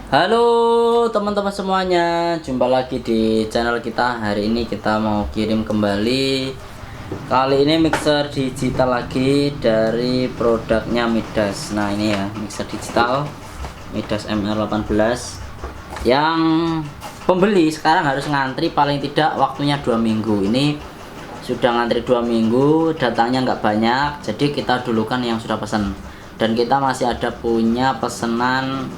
Halo teman-teman semuanya, jumpa lagi di channel kita. Hari ini kita mau kirim kembali. Kali ini mixer digital lagi dari produknya Midas. Nah ini ya, mixer digital Midas MR18 yang pembeli sekarang harus ngantri paling tidak waktunya 2 minggu. Ini sudah ngantri 2 minggu, datanya nggak banyak, jadi kita dulukan yang sudah pesan. Dan kita masih ada punya pesanan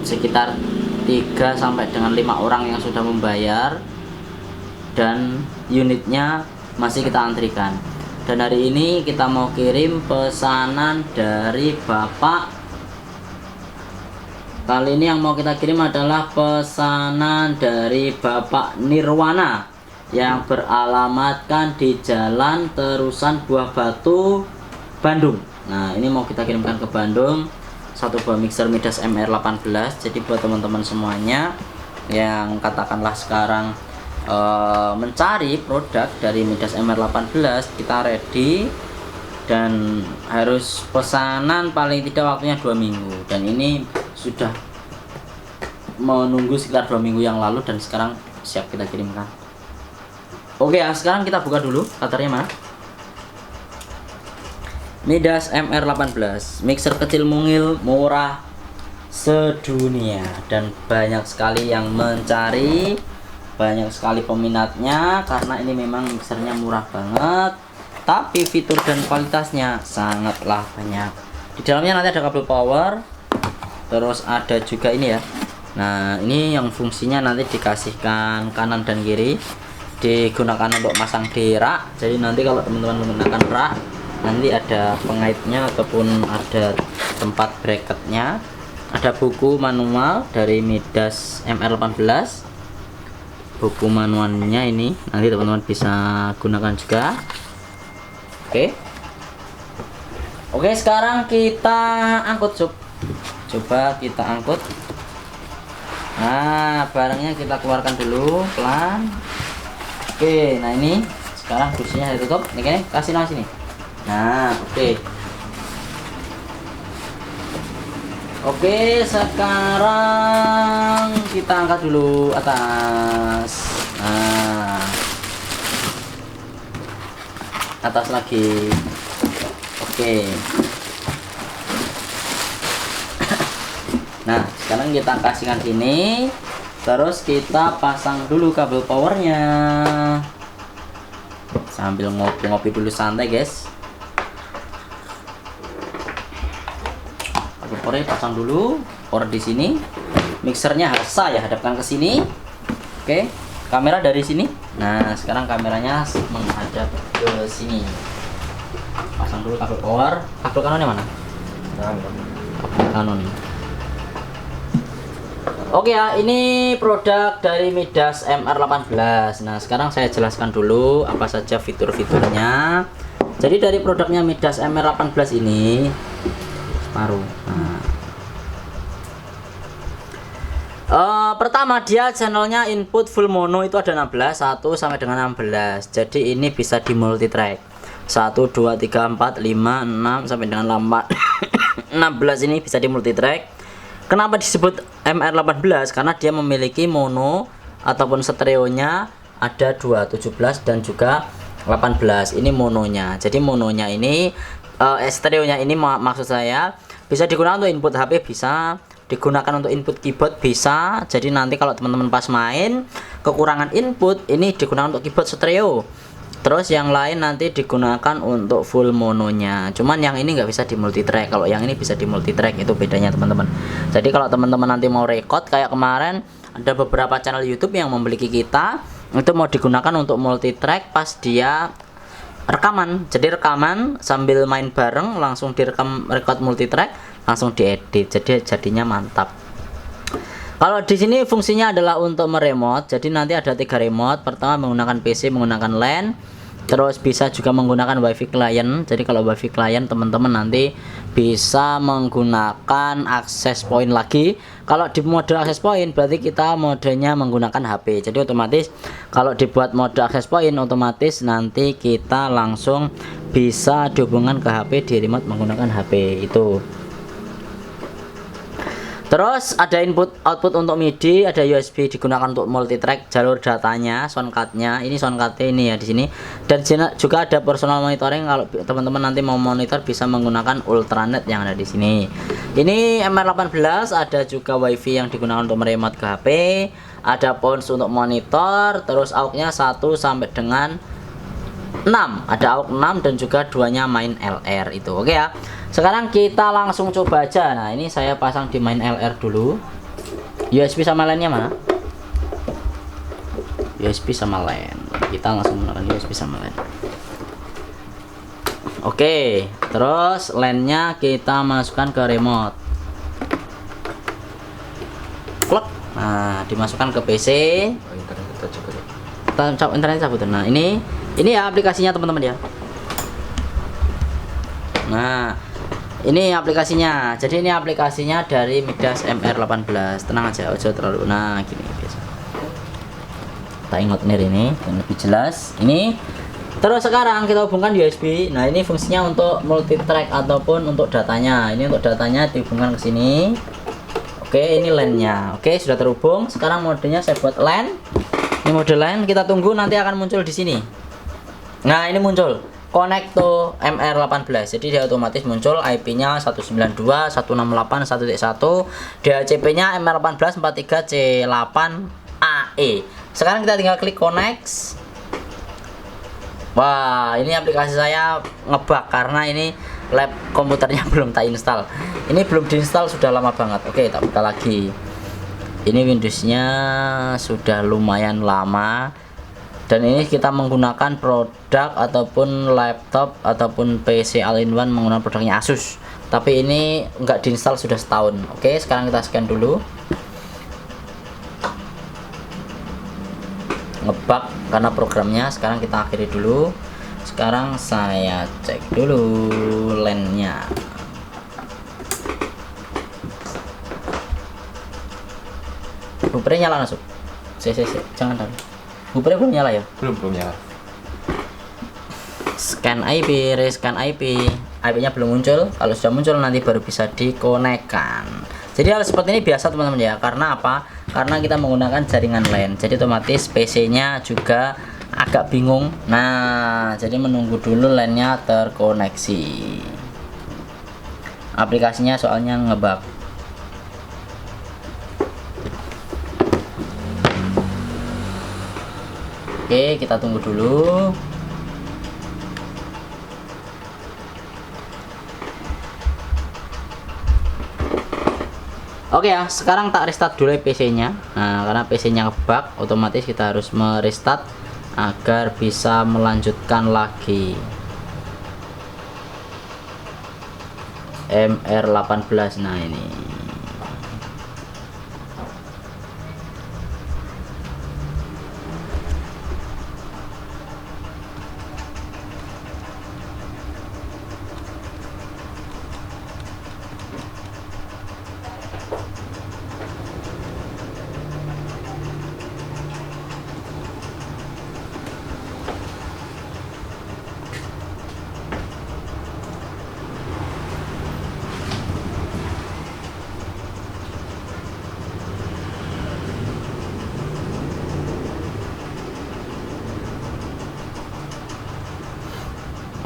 sekitar 3 sampai dengan 5 orang yang sudah membayar, dan unitnya masih kita antrikan. Dan hari ini kita mau kirim pesanan dari Bapak. Kali ini yang mau kita kirim adalah pesanan dari Bapak Nirwana yang beralamatkan di Jalan Terusan Buah Batu, Bandung. Nah ini mau kita kirimkan ke Bandung satu buah mixer Midas MR18. Jadi buat teman-teman semuanya yang katakanlah sekarang mencari produk dari Midas MR18, kita ready dan harus pesanan paling tidak waktunya 2 minggu, dan ini sudah menunggu sekitar 2 minggu yang lalu dan sekarang siap kita kirimkan. Oke ya, sekarang kita buka dulu katernya mana. Midas MR18, mixer kecil mungil murah sedunia, dan banyak sekali yang mencari, banyak sekali peminatnya karena ini memang mixernya murah banget, tapi fitur dan kualitasnya sangatlah banyak. Di dalamnya nanti ada kabel power, terus ada juga ini ya. Nah ini yang fungsinya nanti dikasihkan kanan dan kiri, digunakan untuk masang di rak. Jadi nanti kalau teman-teman menggunakan rak, nanti ada pengaitnya ataupun ada tempat bracketnya. Ada buku manual dari Midas MR18, buku manualnya ini nanti teman-teman bisa gunakan juga. Oke, sekarang kita angkut sob. Coba kita angkut. Nah barangnya kita keluarkan dulu pelan. Oke, nah ini sekarang kursinya ditutup nih, kasih nasi nih. Nah oke, sekarang kita angkat dulu atas. Nah atas lagi. Oke, nah sekarang kita kasihkan sini, terus kita pasang dulu kabel powernya sambil ngopi-ngopi dulu santai guys. Kabel pasang dulu, power di sini, mixernya harus saya hadapkan ke sini. Oke, kamera dari sini. Nah sekarang kameranya menghadap ke sini. Pasang dulu kabel power. Kabel kanonnya mana? Kanon. Oke ya, ini produk dari Midas MR18. Nah sekarang saya jelaskan dulu apa saja fitur-fiturnya. Jadi dari produknya Midas MR18 ini paruh. Pertama dia channelnya input full mono itu ada 16, 1 sampai dengan 16. Jadi ini bisa di multi track 1, 2, 3, 4, 5, 6 sampai dengan 8 16 ini bisa di multi track. Kenapa disebut MR18? Karena dia memiliki mono ataupun stereonya ada 2, 17 dan juga 18. Ini mononya. Jadi mononya ini stereonya ini maksud saya bisa digunakan untuk input HP, bisa digunakan untuk input keyboard, bisa. Jadi nanti kalau teman-teman pas main kekurangan input, ini digunakan untuk keyboard stereo. Terus yang lain nanti digunakan untuk full mononya. Cuman yang ini nggak bisa di multi track. Kalau yang ini bisa di multi track, itu bedanya teman-teman. Jadi kalau teman-teman nanti mau record kayak kemarin ada beberapa channel YouTube yang memiliki kita, itu mau digunakan untuk multi track pas dia rekaman. Jadi rekaman sambil main bareng, langsung direkam, record multi track, langsung diedit. Jadi jadinya mantap. Kalau di sini fungsinya adalah untuk meremote. Jadi nanti ada 3 remote. Pertama menggunakan PC, menggunakan LAN, terus bisa juga menggunakan WiFi client. Jadi kalau WiFi client teman-teman nanti bisa menggunakan access point lagi. Kalau di mode access point berarti kita modenya menggunakan HP. Jadi otomatis kalau dibuat mode access point, otomatis nanti kita langsung bisa dihubungkan ke HP di remote menggunakan HP itu. Terus ada input output untuk MIDI, ada USB digunakan untuk multitrack, jalur datanya, soundcardnya. Ini soundcardnya ini ya di sini. Dan juga ada personal monitoring, kalau teman-teman nanti mau monitor bisa menggunakan ultranet yang ada di sini. Ini MR18, ada juga WiFi yang digunakan untuk meremote ke HP, ada pons untuk monitor, terus AUX-nya 1 sampai dengan 6, ada AUX 6 dan juga duanya main LR itu. Oke ya. Sekarang kita langsung coba aja. Nah, ini saya pasang di main LR dulu. USB sama LAN-nya mana? USB sama LAN. Kita langsung menggunakan USB sama LAN. Oke, terus LAN-nya kita masukkan ke remote. Klek. Nah, dimasukkan ke PC. Internet cabut. Nah, ini ya aplikasinya teman-teman ya. Nah, ini aplikasinya. Jadi ini aplikasinya dari Midas MR18. Tenang aja, ojo terlalu. Nah, gini biasa. Kita ingat ini dan lebih jelas. Ini. Terus sekarang kita hubungkan USB. Nah, ini fungsinya untuk multitrack ataupun untuk datanya. Ini untuk datanya dihubungkan ke sini. Oke, ini LAN-nya. Oke, sudah terhubung. Sekarang modenya saya buat LAN. Ini mode LAN, kita tunggu nanti akan muncul di sini. Nah, ini muncul Connect to MR18. Jadi dia otomatis muncul IP-nya 192.168.1.1, DHCP-nya MR18 43C8AE. Sekarang kita tinggal klik connect. Wah, ini aplikasi saya ngebug karena ini lab komputernya belum tak install. Ini belum diinstal sudah lama banget. Oke, tak buka lagi. Ini Windows-nya sudah lumayan lama. Dan ini kita menggunakan produk ataupun laptop ataupun PC all-in-one menggunakan produknya Asus. Tapi ini enggak diinstal sudah setahun. Oke, sekarang kita scan dulu. Ngebug karena programnya. Sekarang kita akhiri dulu. Sekarang saya cek dulu LAN-nya. Bupernya nyala langsung. Jangan dulu. Bupernya belum nyala ya? Belum nyala. Scan IP, rescan IP. IP-nya belum muncul. Kalau sudah muncul nanti baru bisa dikonekkan. Jadi hal seperti ini biasa teman-teman ya. Karena apa? Karena kita menggunakan jaringan LAN. Jadi otomatis PC-nya juga agak bingung. Nah, jadi menunggu dulu LAN-nya terkoneksi. Aplikasinya soalnya ngebug. Oke, kita tunggu dulu. Oke ya, sekarang tak restart dulu PC-nya. Nah, karena PC-nya ngebug, otomatis kita harus merestart agar bisa melanjutkan lagi. MR18. Nah, ini.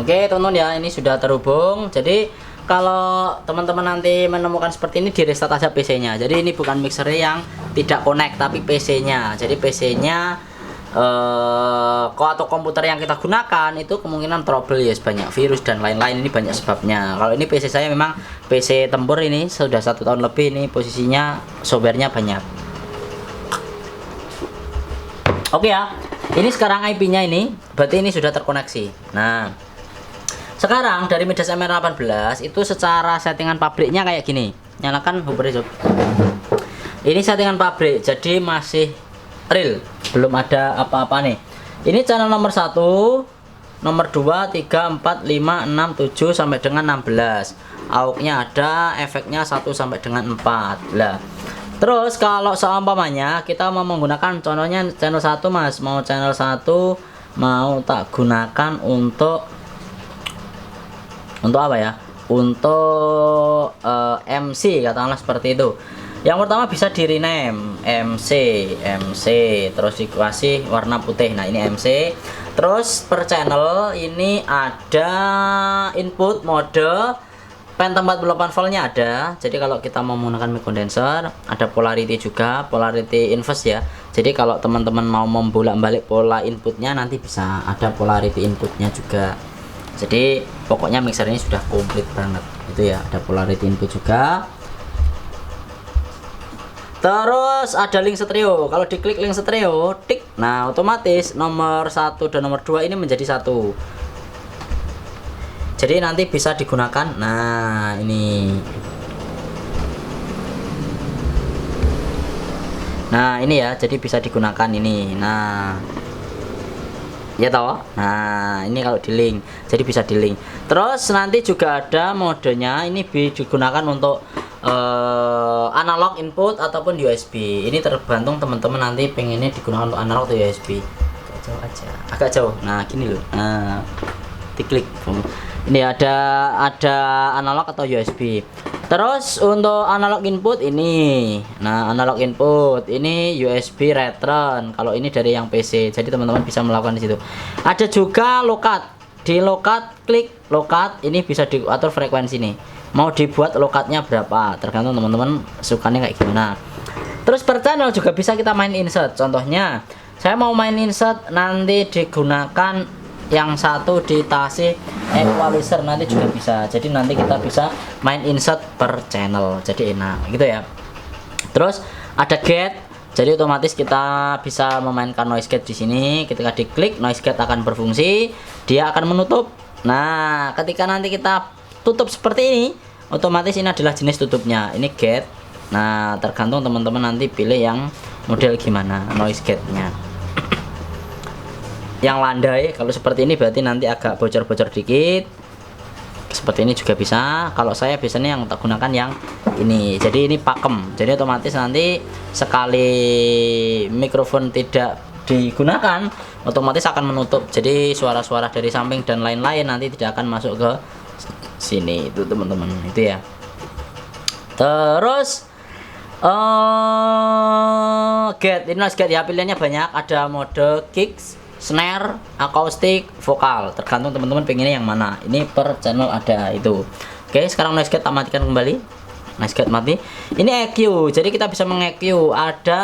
Oke teman-teman ya, ini sudah terhubung. Jadi kalau teman-teman nanti menemukan seperti ini, di restart aja PC-nya. Jadi ini bukan mixer yang tidak connect, tapi PC-nya. Jadi PC-nya atau komputer yang kita gunakan itu kemungkinan trouble ya, banyak virus dan lain-lain. Ini banyak sebabnya. Kalau ini PC saya memang PC tempur, ini sudah 1 tahun lebih. Ini posisinya softwarenya banyak. Oke ya, ini sekarang IP-nya ini berarti ini sudah terkoneksi. Nah, sekarang dari Midas MR18 itu secara settingan pabriknya kayak gini. Nyalakan hubungan sob. Ini settingan pabrik, jadi masih real, belum ada apa-apa nih. Ini channel nomor 1, nomor 2, 3, 4, 5, 6, 7 sampai dengan 16. AUX-nya ada, efeknya 1 sampai dengan 4. Lah. Terus kalau seumpamanya kita mau menggunakan contohnya channel 1 Mas, mau channel 1 mau tak gunakan untuk apa ya? Untuk MC katakanlah seperti itu. Yang pertama bisa di rename MC, terus dikasih warna putih. Nah, ini MC. Terus per channel ini ada input mode Phantom 48 voltnya ada. Jadi kalau kita mau menggunakan mic condenser, ada polarity juga, polarity inverse ya. Jadi kalau teman-teman mau membolak-balik pola inputnya, nanti bisa ada polarity inputnya juga. Jadi pokoknya mixer ini sudah komplit banget. Itu ya, ada polarity input juga. Terus ada link stereo. Kalau diklik link stereo, tik. Nah, otomatis nomor 1 dan nomor 2 ini menjadi satu. Jadi nanti bisa digunakan. Nah, ini. Nah, ini ya. Jadi bisa digunakan ini. Nah. Ya toh. Nah, ini kalau di link. Jadi bisa di link. Terus nanti juga ada modenya. Ini digunakan untuk analog input ataupun USB. Ini tergantung teman-teman nanti pengennya digunakan untuk analog atau USB. Agak jauh aja, agak jauh. Nah, gini loh. Nah, diklik. Ini ada analog atau USB. Terus untuk analog input ini. Nah, analog input ini USB return. Kalau ini dari yang PC. Jadi teman-teman bisa melakukan di situ. Ada juga lokat. Di lokat, klik lokat. Ini bisa diatur frekuensi nih. Mau dibuat lokatnya berapa, tergantung teman-teman sukanya kayak gimana. Terus per channel juga bisa kita main insert. Contohnya saya mau main insert, nanti digunakan yang satu dikasih equalizer, nanti juga bisa. Jadi nanti kita bisa main insert per channel, jadi enak gitu ya. Terus ada gate, jadi otomatis kita bisa memainkan noise gate di sini. Ketika diklik, noise gate akan berfungsi, dia akan menutup. Nah, ketika nanti kita tutup seperti ini, otomatis ini adalah jenis tutupnya. Ini gate. Nah, tergantung teman-teman nanti pilih yang model gimana noise gate-nya. Yang landai, kalau seperti ini berarti nanti agak bocor-bocor dikit. Seperti ini juga bisa. Kalau saya biasanya yang tak gunakan yang ini. Jadi ini pakem. Jadi otomatis nanti sekali mikrofon tidak digunakan, otomatis akan menutup. Jadi suara-suara dari samping dan lain-lain nanti tidak akan masuk ke sini. Itu teman-teman, itu ya. Terus gate, ini noise gate ya, pilihannya banyak. Ada mode kicks, snare, akustik, vokal, tergantung teman-teman pengennya yang mana. Ini per channel ada itu. Oke, sekarang noise gate tak matikan kembali. Noise gate mati. Ini EQ, jadi kita bisa meng-EQ. Ada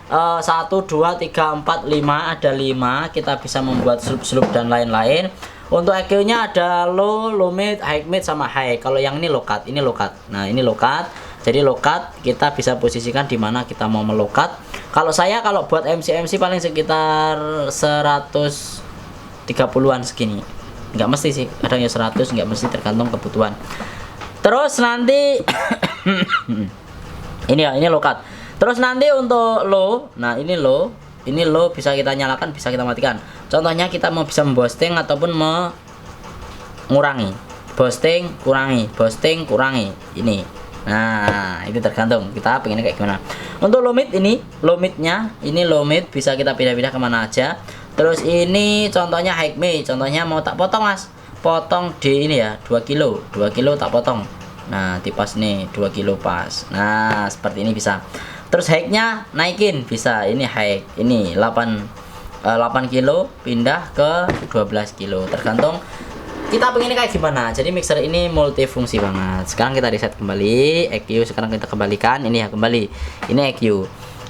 1, 2, 3, 4, 5, ada 5. Kita bisa membuat slope dan lain-lain. Untuk EQ nya ada low, low mid, high mid, sama high. Kalau yang ini low cut, ini low cut. Nah, ini low cut. Jadi low cut kita bisa posisikan di mana kita mau melokat. Kalau saya kalau buat MC paling sekitar 130-an segini. Nggak mesti sih, kadang ya 100, nggak mesti, tergantung kebutuhan. Terus nanti ini ya, ini low cut. Terus nanti untuk low, nah ini low bisa kita nyalakan, bisa kita matikan. Contohnya kita mau bisa memboosting ataupun mengurangi. Boosting, kurangi, boosting, kurangi. Ini. Nah, itu tergantung kita pengennya kayak gimana. Untuk low mid ini, low midnya, ini low mid bisa kita pindah-pindah kemana aja. Terus ini contohnya high mid, contohnya mau tak potong mas, potong di ini ya 2 kilo tak potong. Nah, tipas nih 2 kilo pas. Nah, seperti ini bisa. Terus high-nya naikin bisa. Ini high, ini 8 kilo pindah ke 12 kilo, tergantung kita pengen kayak gimana. Jadi mixer ini multifungsi banget. Sekarang kita reset kembali EQ, sekarang kita kembalikan ini ya, kembali ini EQ.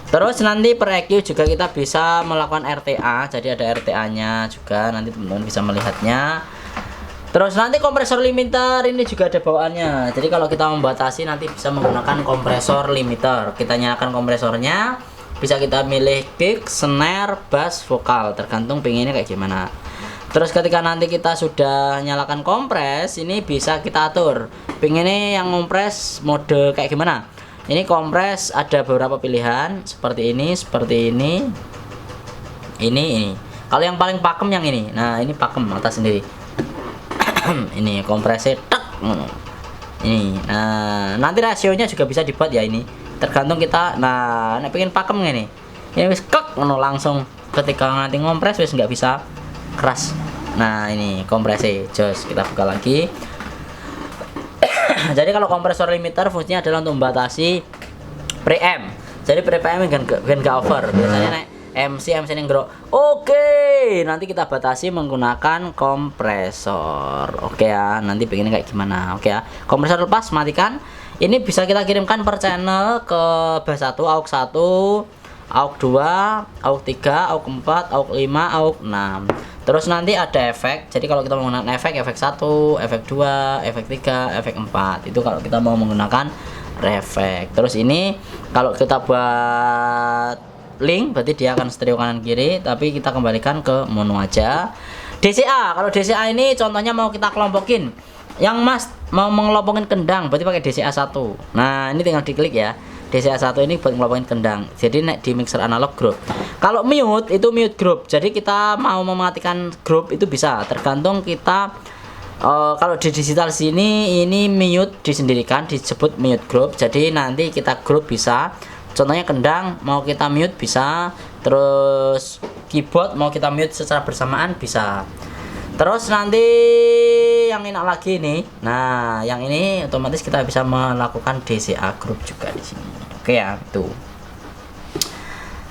Terus nanti per EQ juga kita bisa melakukan RTA, jadi ada RTA nya juga, nanti teman-teman bisa melihatnya. Terus nanti kompresor limiter ini juga ada bawaannya. Jadi kalau kita membatasi nanti bisa menggunakan kompresor limiter. Kita nyalakan kompresornya, bisa kita milih kick, snare, bass, vokal, tergantung pengennya kayak gimana. Terus ketika nanti kita sudah nyalakan kompres, ini bisa kita atur pengennya yang kompres mode kayak gimana. Ini kompres ada beberapa pilihan, seperti ini, ini. Kalau yang paling pakem yang ini. Nah, ini pakem atas sendiri. Ini kompresnya tek. Ini. Nah, nanti rasionya juga bisa dibuat ya ini. Tergantung kita. Nah, nek pengen pakem ini. Ini wis kek langsung ketika nanti ngompres wis nggak bisa keras. Nah, ini kompresi jos, kita buka lagi. Jadi kalau kompresor limiter fungsinya adalah untuk membatasi preamp. Jadi preamp kan gak over. Biasanya naik MC yang gerok. Oke, nanti kita batasi menggunakan kompresor. Oke ya, nanti pengen kayak gimana. Oke ya. Kompresor lepas, matikan. Ini bisa kita kirimkan per channel ke bus 1, AUX 1, AUX 2, AUX 3, AUX 4, AUX 5, AUX 6. Terus nanti ada efek. Jadi kalau kita menggunakan efek 1, efek 2, efek 3, efek 4. Itu kalau kita mau menggunakan efek. Terus ini kalau kita buat link berarti dia akan stereo kanan kiri, tapi kita kembalikan ke mono aja. DCA, kalau DCA ini contohnya mau kita kelompokin. Yang Mas mau mengelompokin kendang berarti pakai DCA 1. Nah, ini tinggal diklik ya. DCA 1 ini buat ngelompokin kendang. Jadi naik di mixer analog group. Kalau mute itu mute group. Jadi kita mau mematikan group itu bisa, tergantung kita. Kalau di digital sini ini mute disendirikan, disebut mute group. Jadi nanti kita group bisa. Contohnya kendang mau kita mute bisa, terus keyboard mau kita mute secara bersamaan bisa. Terus nanti yang enak lagi nih. Nah, yang ini otomatis kita bisa melakukan DCA group juga di sini. Oke ya, itu.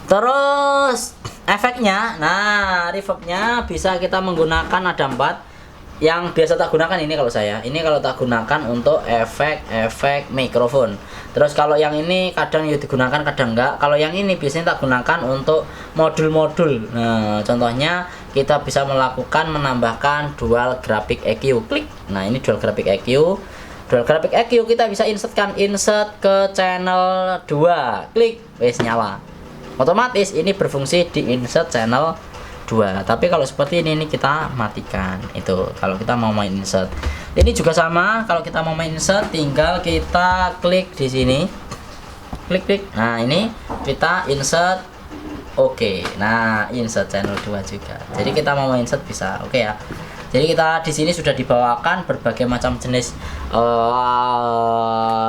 Terus efeknya, nah reverbnya bisa kita menggunakan ada 4. Yang biasa tak gunakan ini kalau saya. Ini kalau tak gunakan untuk efek mikrofon. Terus kalau yang ini kadang ya digunakan, kadang enggak. Kalau yang ini biasanya tak gunakan untuk modul-modul. Nah, contohnya kita bisa melakukan menambahkan dual graphic EQ. Klik. Nah, ini dual graphic EQ. Dual graphic EQ kita bisa insert ke channel 2. Klik, wes nyala. Otomatis ini berfungsi di insert channel 2. Tapi kalau seperti ini kita matikan. Itu kalau kita mau main insert. Ini juga sama, kalau kita mau main insert tinggal kita klik di sini. Klik. Nah, ini kita insert. Oke. Nah, insert channel 2 juga. Jadi kita mau main insert bisa. Oke ya. Jadi kita di sini sudah dibawakan berbagai macam jenis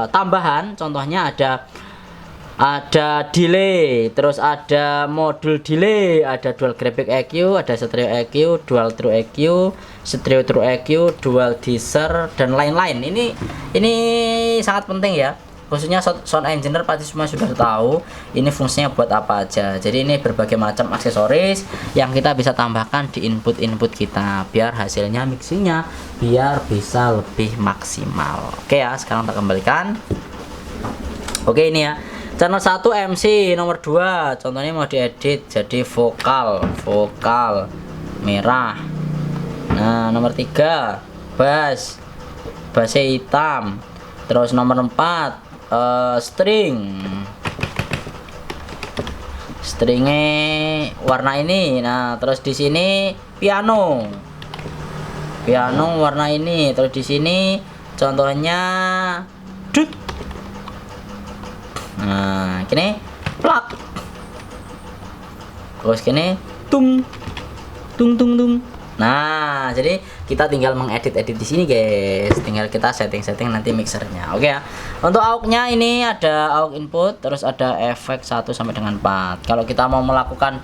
tambahan. Contohnya ada delay, terus ada modul delay, ada dual graphic EQ, ada stereo EQ, dual true EQ, stereo true EQ, dual deezer dan lain-lain. Ini sangat penting ya. Khususnya sound engineer pasti semua sudah tahu ini fungsinya buat apa aja. Jadi ini berbagai macam aksesoris yang kita bisa tambahkan di input kita biar hasilnya mixingnya biar bisa lebih maksimal. Oke ya, sekarang kita kembalikan. Oke, ini ya. Channel 1 MC, nomor 2 contohnya mau diedit jadi vokal merah. Nah, nomor 3 bassnya hitam. Terus nomor 4 stringnya warna ini. Nah, terus di sini piano warna ini. Terus di sini contohnya dut. Nah, gini plak. Terus gini tung. Nah, jadi kita tinggal mengedit di sini guys. Tinggal kita setting nanti mixernya. Oke ya. Untuk AUX-nya ini ada AUX input, terus ada efek 1 sampai dengan 4. Kalau kita mau melakukan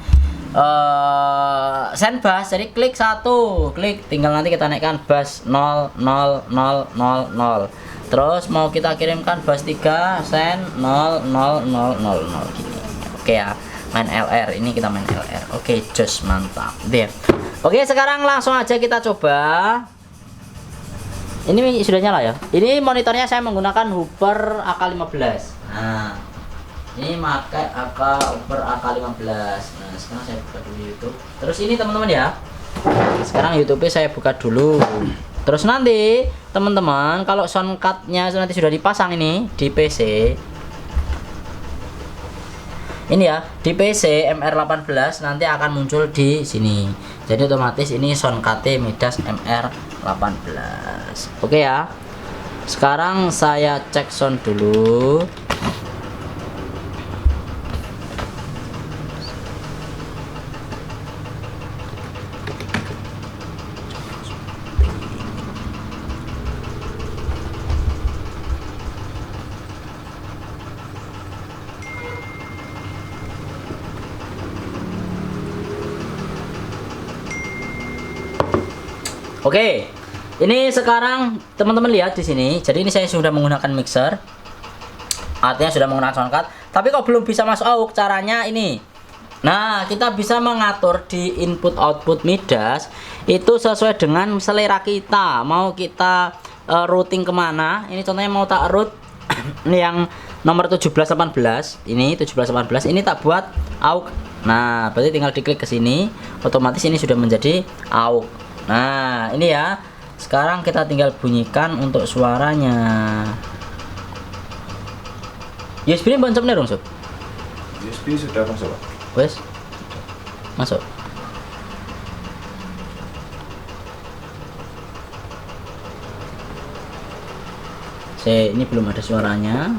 send bass, jadi klik 1, klik, tinggal nanti kita naikkan bass 0 0 0 0 0. Terus mau kita kirimkan bass 3 send 0 0 0 0 0 gini. Oke ya, main LR. Ini kita main LR. Oke, just mantap deh. Oke, sekarang langsung aja kita coba. Ini sudah nyala ya. Ini monitornya saya menggunakan Hooper AK15. Nah, ini pakai Hooper AK15. Nah, sekarang saya buka dulu YouTube. Terus ini teman-teman ya. Sekarang YouTube saya buka dulu. Terus nanti teman-teman kalau soundcardnya nanti sudah dipasang ini di PC ini ya, di PC MR18 nanti akan muncul di sini. Jadi otomatis ini soundcard Midas MR18. Oke ya. Sekarang saya cek sound dulu. Oke, ini sekarang teman-teman lihat di sini. Jadi ini saya sudah menggunakan mixer. artinya sudah menggunakan soundcard. Tapi kalau belum bisa masuk AUX, caranya ini. Nah, kita bisa mengatur di input output Midas itu sesuai dengan selera kita. Mau kita routing kemana? Ini contohnya mau tak route ini yang nomor 1718, ini 1718 ini tak buat AUX. Nah, berarti tinggal diklik ke sini, otomatis ini sudah menjadi AUX. Nah, ini ya. Sekarang kita tinggal bunyikan untuk suaranya. USB ini bonceng nih dong, Sob. USB sudah masuk, Pak. Wes. Masuk. Ini belum ada suaranya.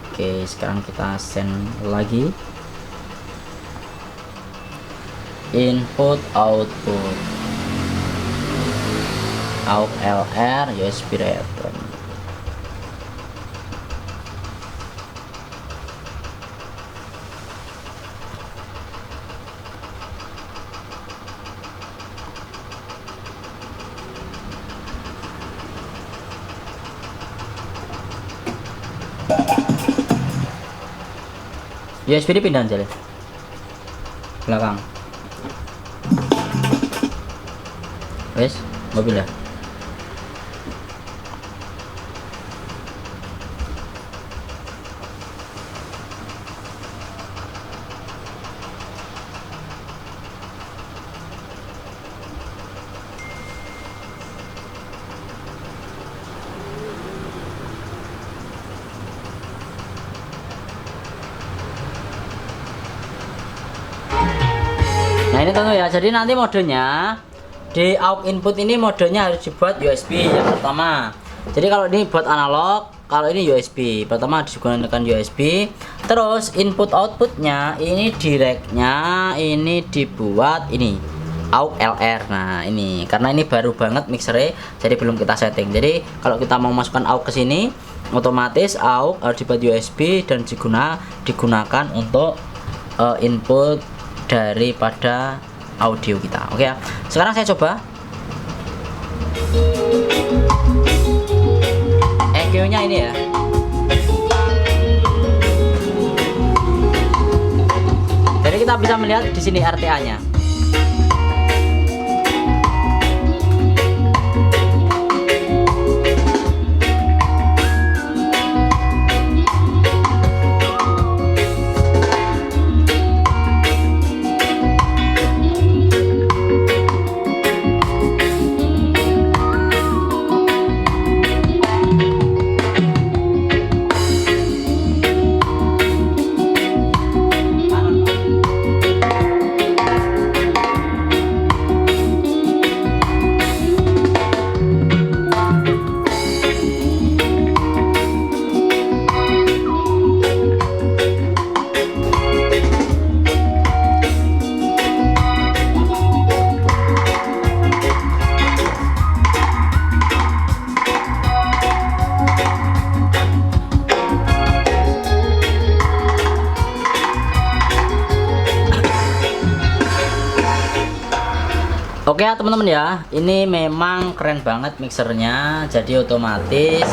Oke, sekarang kita send lagi. Input output AUX LR USB return. USB dipindah aja deh belakang. Wes, mau pindah. Nah, ini tentu ya. Jadi nanti modenya di AUX input ini modenya harus dibuat USB yang pertama. Jadi kalau ini buat analog, kalau ini USB. Pertama digunakan USB. Terus input outputnya ini directnya ini dibuat ini AUX LR. Nah, ini karena ini baru banget mixernya, jadi belum kita setting. Jadi kalau kita mau masukkan AUX ke sini, otomatis AUX harus dibuat USB dan digunakan untuk input daripada audio kita. Oke ya. Sekarang saya coba. EQ-nya ini ya. Jadi kita bisa melihat di sini RTA-nya. Oke ya teman-teman ya, ini memang keren banget mixernya. Jadi otomatis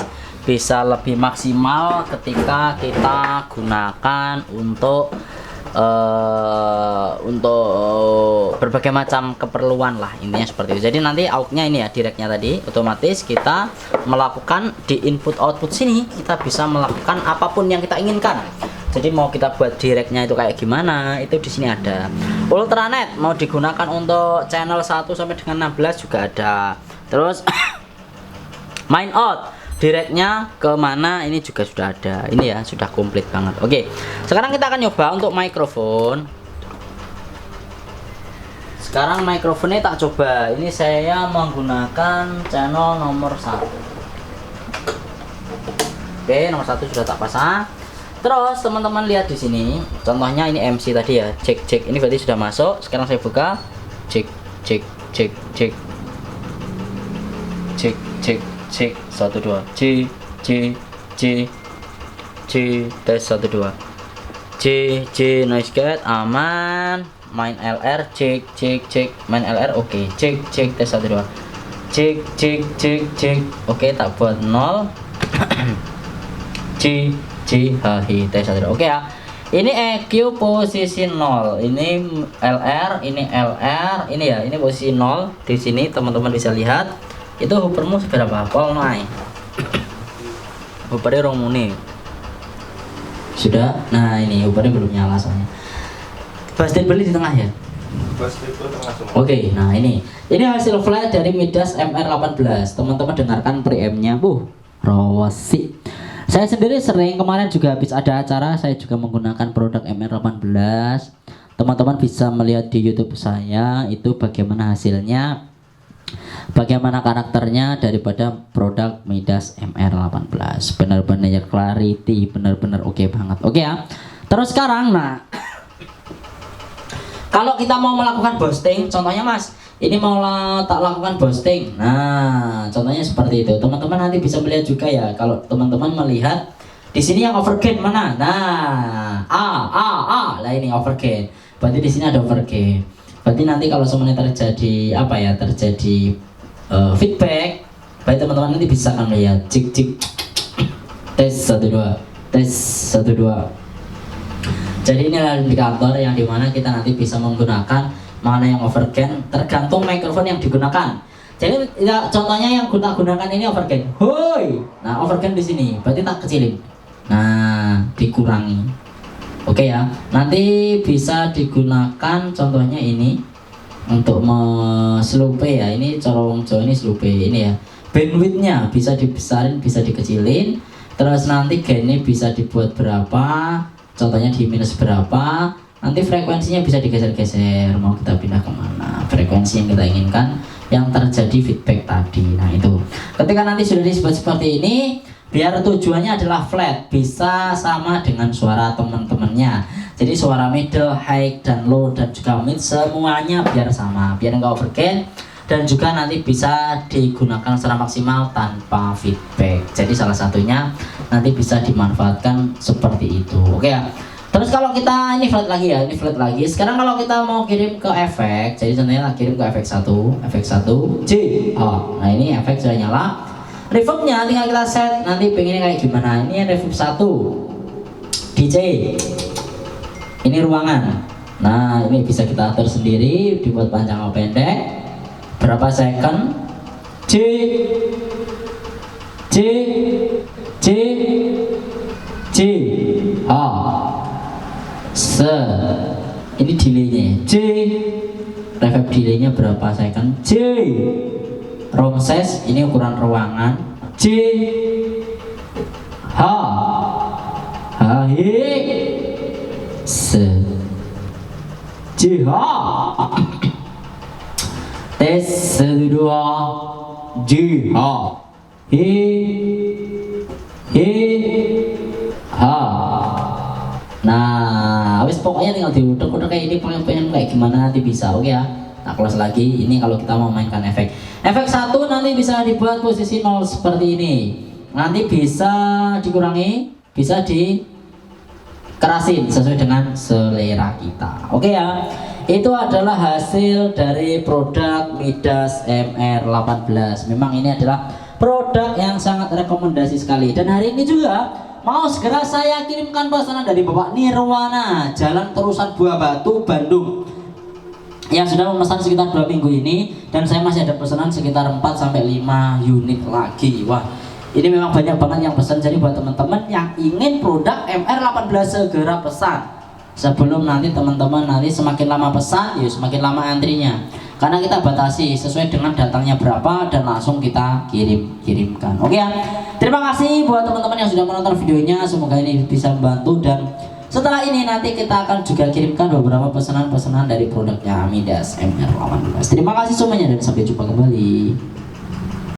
bisa lebih maksimal ketika kita gunakan untuk berbagai macam keperluan lah, intinya seperti itu. Jadi nanti AUX-nya ini ya, directnya tadi otomatis kita melakukan di input output sini, kita bisa melakukan apapun yang kita inginkan. Jadi mau kita buat directnya itu kayak gimana, itu di sini ada. Ultranet mau digunakan untuk channel 1 sampai dengan 16 juga ada. Terus main out directnya kemana ini juga sudah ada. Ini ya sudah komplit banget. Oke, sekarang kita akan nyoba untuk mikrofon. Sekarang mikrofonnya tak coba. Ini saya menggunakan channel nomor 1. Oke, nomor 1 sudah tak pasang. Terus teman-teman lihat di sini, contohnya ini MC tadi ya, cek ini berarti sudah masuk. Sekarang saya buka, cek 1 2 C tes 1 2 C noise gate aman, main LR cek main LR oke. Cek tes 1 2 cek oke, tak buat 0. J H I T satrio. Oke ya. Ini EQ posisi 0. Ini LR, ini LR, ini ya, ini posisi 0. Di sini teman-teman bisa lihat. Itu hoopermu seberapa? Pol naik. Hoopernya rong muni. Sudah. Nah, ini hoopernya belum nyala soalnya. Basket beli di tengah ya. Basket itu tengah semua. Oke, nah ini hasil flat dari Midas MR18. Teman-teman dengarkan preampnya, rawasi. Saya sendiri sering kemarin juga habis ada acara, saya juga menggunakan produk MR18. Teman-teman bisa melihat di YouTube saya itu bagaimana hasilnya, bagaimana karakternya daripada produk Midas MR18. Benar-benar clarity, benar-benar oke banget. Oke ya. Terus sekarang, nah, kalau kita mau melakukan boosting, contohnya Mas, ini mau tak lakukan boosting. Nah, contohnya seperti itu. Teman-teman nanti bisa melihat juga ya. Kalau teman-teman melihat di sini yang overgain mana? Nah, lah ini overgain. Berarti di sini ada overgain. Berarti nanti kalau semuanya terjadi apa ya? Terjadi feedback, baik teman-teman nanti bisa akan melihat cik tes 1 2 tes 1 2. Jadi ini adalah indikator yang dimana kita nanti bisa menggunakan mana yang overgain tergantung mikrofon yang digunakan. Jadi ya, contohnya yang gunakan ini overgain. Hoi. Nah, overgain di sini berarti tak kecilin. Nah, dikurangi. Oke ya. Nanti bisa digunakan contohnya ini untuk slope ya. Ini corong Jawa ini slope ini ya. Bandwidthnya bisa dibesarin, bisa dikecilin. Terus nanti gainnya bisa dibuat berapa? Contohnya di minus berapa, nanti frekuensinya bisa digeser-geser, mau kita pindah kemana, frekuensi yang kita inginkan yang terjadi feedback tadi. Nah itu, ketika nanti sudah disebut seperti ini, biar tujuannya adalah flat, bisa sama dengan suara teman-temannya. Jadi suara middle, high, dan low, dan juga mid semuanya biar sama, biar enggak overgain, dan juga nanti bisa digunakan secara maksimal tanpa feedback. Jadi salah satunya nanti bisa dimanfaatkan seperti itu. Oke ya. Terus kalau kita ini flat lagi ya, ini flat lagi. Sekarang kalau kita mau kirim ke efek, jadi contohnya kirim ke efek 1 J. Nah ini efek sudah nyala. Reverbnya tinggal kita set, nanti pengennya kayak gimana. Ini reverb 1 DJ. Ini ruangan. Nah ini bisa kita atur sendiri, dibuat panjang atau pendek. Berapa second? J ini delaynya J, reverb delaynya berapa second? J room size, ini ukuran ruangan. J H J H tes 1 2 J H Nah, wis pokoknya tinggal diutek-utek kayak ini, pengen kayak gimana nanti bisa. Oke ya. Nah, close lagi. Ini kalau kita mau mainkan efek. Efek 1 nanti bisa dibuat posisi 0 seperti ini. Nanti bisa dikurangi, bisa dikerasin sesuai dengan selera kita. Oke ya. Itu adalah hasil dari produk Midas MR18. Memang ini adalah produk yang sangat rekomendasi sekali. Dan hari ini juga mau segera saya kirimkan pesanan dari Bapak Nirwana, Jalan Terusan Buah Batu, Bandung, yang sudah memesan sekitar 2 minggu ini. Dan saya masih ada pesanan sekitar 4-5 unit lagi. Wah, ini memang banyak banget yang pesan. Jadi buat teman-teman yang ingin produk MR18 segera pesan, sebelum nanti teman-teman nanti semakin lama pesan ya semakin lama antrinya, karena kita batasi sesuai dengan datangnya berapa dan langsung kita kirimkan. Oke ya. Terima kasih buat teman-teman yang sudah menonton videonya, semoga ini bisa membantu. Dan setelah ini nanti kita akan juga kirimkan beberapa pesanan-pesanan dari produknya Midas MR18. Terima kasih semuanya dan sampai jumpa kembali.